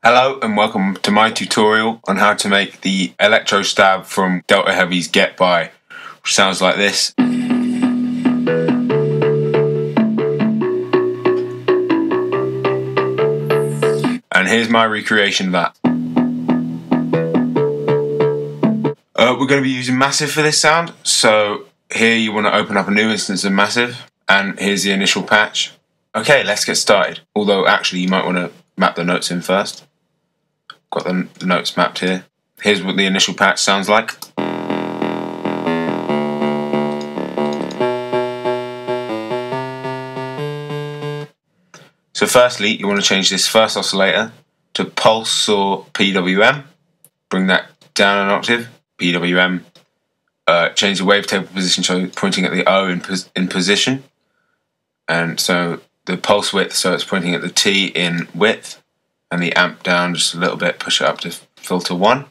Hello and welcome to my tutorial on how to make the Electro stab from Delta Heavy's Get By, which sounds like this. And here's my recreation of that. We're going to be using Massive for this sound, so here you want to open up a new instance of Massive, and here's the initial patch. Okay, let's get started, although actually you might want to map the notes in first. Got the notes mapped here. Here's what the initial patch sounds like. So firstly, you want to change this first oscillator to pulse or PWM. Bring that down an octave. PWM. Change the wavetable position so it's pointing at the O in position. And so the pulse width, so it's pointing at the T in width. And the amp down just a little bit, push it up to filter 1.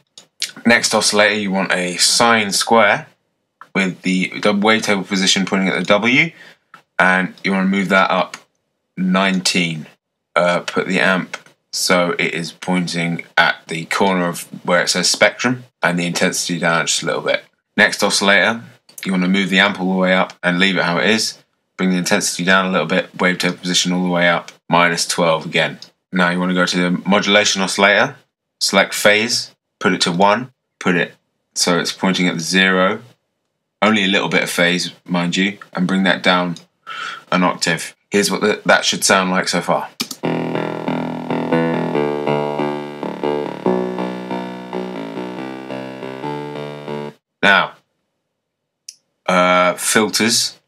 Next oscillator, you want a sine square with the wavetable position pointing at the W, and you want to move that up 19. Put the amp so it is pointing at the corner of where it says spectrum, and the intensity down just a little bit. Next oscillator, you want to move the amp all the way up and leave it how it is. Bring the intensity down a little bit, wavetable position all the way up, -12 again. Now you want to go to the modulation oscillator, select phase, put it to 1, put it so it's pointing at the 0, only a little bit of phase, mind you, and bring that down an octave. Here's what that should sound like so far. Now, filters,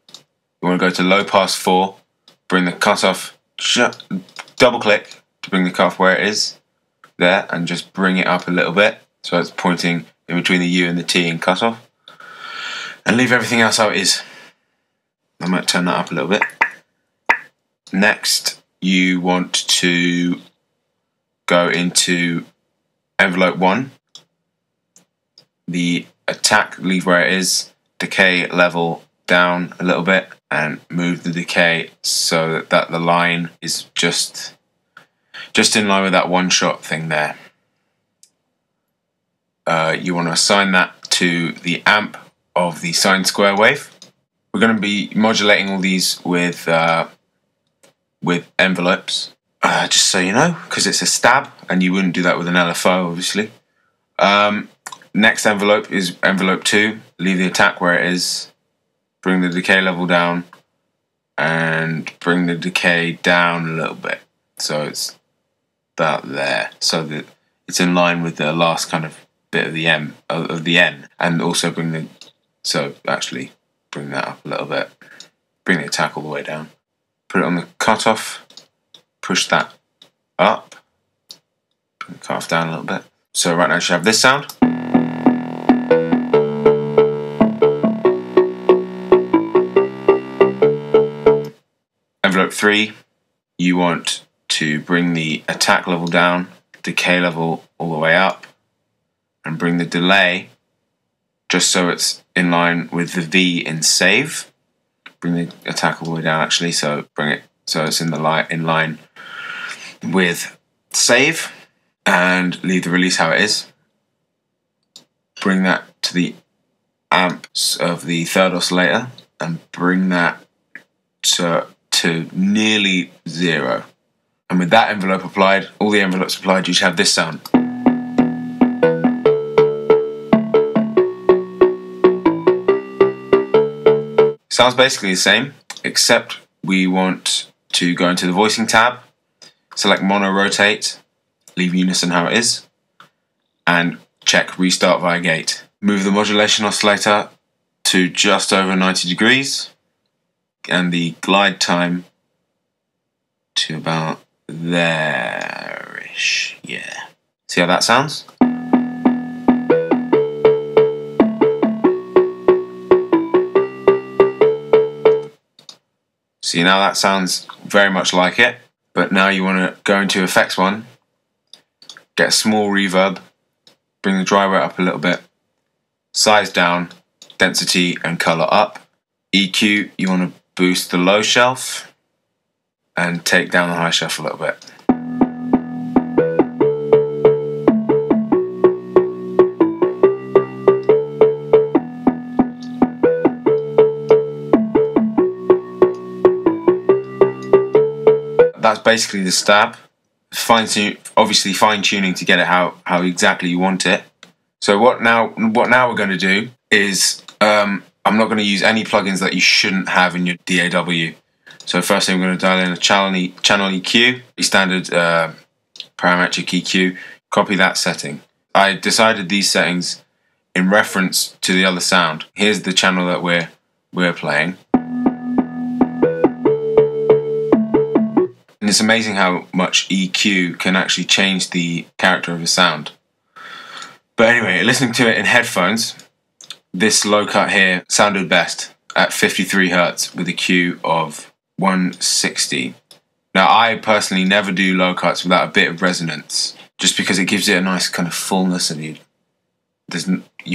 you want to go to low pass 4, bring the cutoff, double click, to bring the cutoff where it is there, and just bring it up a little bit so it's pointing in between the U and the T in cutoff, and leave everything else how it is. I might turn that up a little bit. Next, you want to go into envelope 1, the attack, leave where it is, decay level down a little bit, and move the decay so that the line is just in line with that one shot thing there. You want to assign that to the amp of the sine square wave. We're going to be modulating all these with envelopes, just so you know, because it's a stab and you wouldn't do that with an LFO obviously. Next envelope is envelope 2, leave the attack where it is, bring the decay level down, and bring the decay down a little bit so it's about there, so that it's in line with the last kind of bit of the N, and also bring that up a little bit, bring the attack all the way down, put it on the cutoff, push that up, bring the cutoff down a little bit. So right now you should have this sound. Envelope 3, you want to bring the attack level down, decay level all the way up, and bring the delay just so it's in line with the V in save. Bring the attack all the way down actually, so bring it so it's in line with save, and leave the release how it is. Bring that to the amps of the third oscillator and bring that to nearly 0. And with that envelope applied, all the envelopes applied, you should have this sound. Sounds basically the same, except we want to go into the voicing tab, select mono rotate, leave unison how it is, and check restart via gate. Move the modulation oscillator to just over 90 degrees, and the glide time to about there-ish, yeah. See how that sounds? See, now that sounds very much like it, but now you want to go into effects 1, get a small reverb, bring the dry wet up a little bit, size down, density and color up. EQ, you want to boost the low shelf and take down the high shelf a little bit. basically the stab. Obviously fine tuning to get it how exactly you want it. So what now we're going to do is I'm not going to use any plugins that you shouldn't have in your DAW. So first thing, we're going to dial in a channel EQ, your standard parametric EQ. Copy that setting. I decided these settings in reference to the other sound. Here's the channel that we're playing. And it's amazing how much EQ can actually change the character of a sound. But anyway, listening to it in headphones, this low cut here sounded best at 53 Hz with a Q of 160. Now, I personally never do low cuts without a bit of resonance, just because it gives it a nice kind of fullness, and you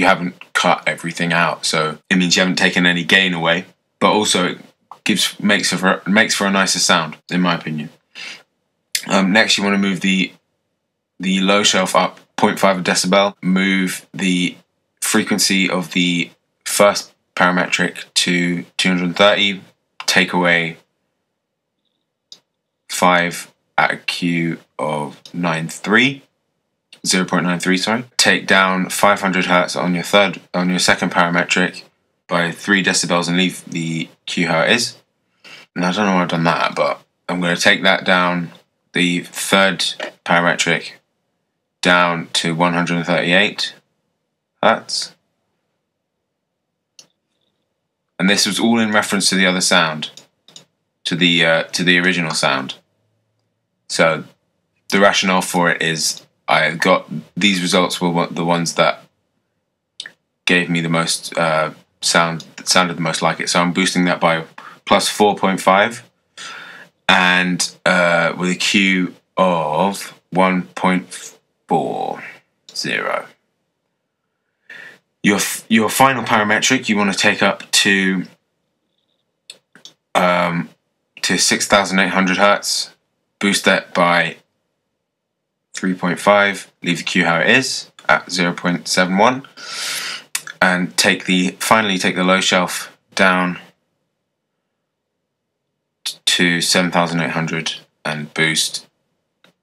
haven't cut everything out, so it means you haven't taken any gain away, but also it makes for a nicer sound, in my opinion. Next, you want to move the low shelf up 0.5 decibel. Move the frequency of the first parametric to 230. Take away 5 at a Q of 0.93. Sorry. Take down 500 Hz on your second parametric by 3 decibels and leave the Q how it is. And I don't know why I've done that, but I'm going to take that down, the third parametric, down to 138 Hz. And this was all in reference to the other sound, to the original sound. So the rationale for it is I got these results were the ones that gave me the most sound, that sounded the most like it. So I'm boosting that by plus 4.5 and with a Q of 1.40. Your final parametric you want to take up to 6,800 Hz. Boost that by 3.5. Leave the Q how it is at 0.71, and finally take the low shelf down to 7,800 and boost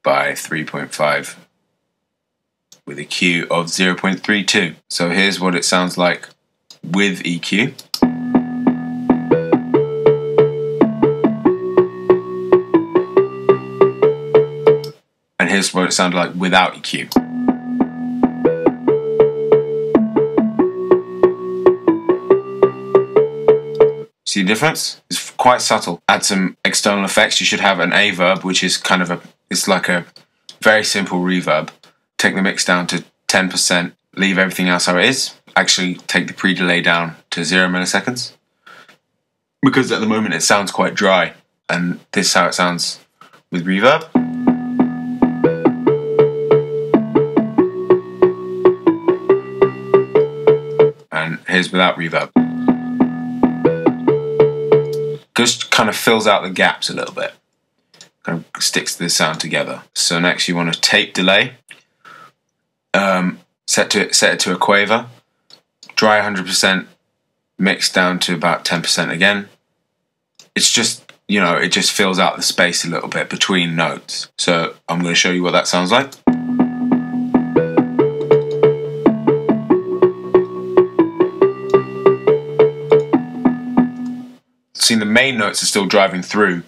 by 3.5 with a Q of 0.32. So here's what it sounds like with EQ. And here's what it sounded like without EQ. See the difference? It's quite subtle. Add some external effects. You should have an A-verb, which is kind of it's like a very simple reverb. Take the mix down to 10%, leave everything else how it is. Actually take the pre-delay down to 0 milliseconds. Because at the moment it sounds quite dry, and this is how it sounds with reverb. And here's without reverb. Just kind of fills out the gaps a little bit. Kind of sticks the sound together. So next you want to tape delay. Set it to a quaver. Dry 100%. Mix down to about 10% again. It's just, it just fills out the space a little bit between notes. So I'm going to show you what that sounds like. See, the main notes are still driving through.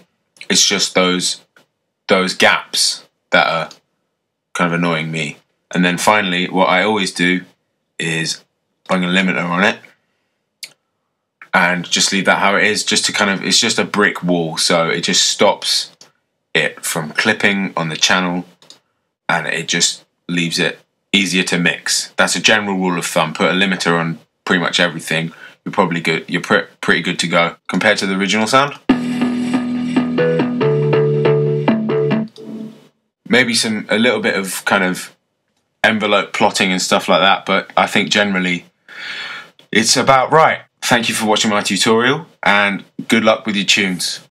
It's just those gaps that are kind of annoying me. And then finally, what I always do is bring a limiter on it and just leave that how it is, just to it's just a brick wall, so it just stops it from clipping on the channel, and it just leaves it easier to mix. That's a general rule of thumb. Put a limiter on pretty much everything. You're probably good. You're pretty good to go compared to the original sound. Maybe a little bit of kind of envelope plotting and stuff like that, but I think generally it's about right. Thank you for watching my tutorial, and good luck with your tunes.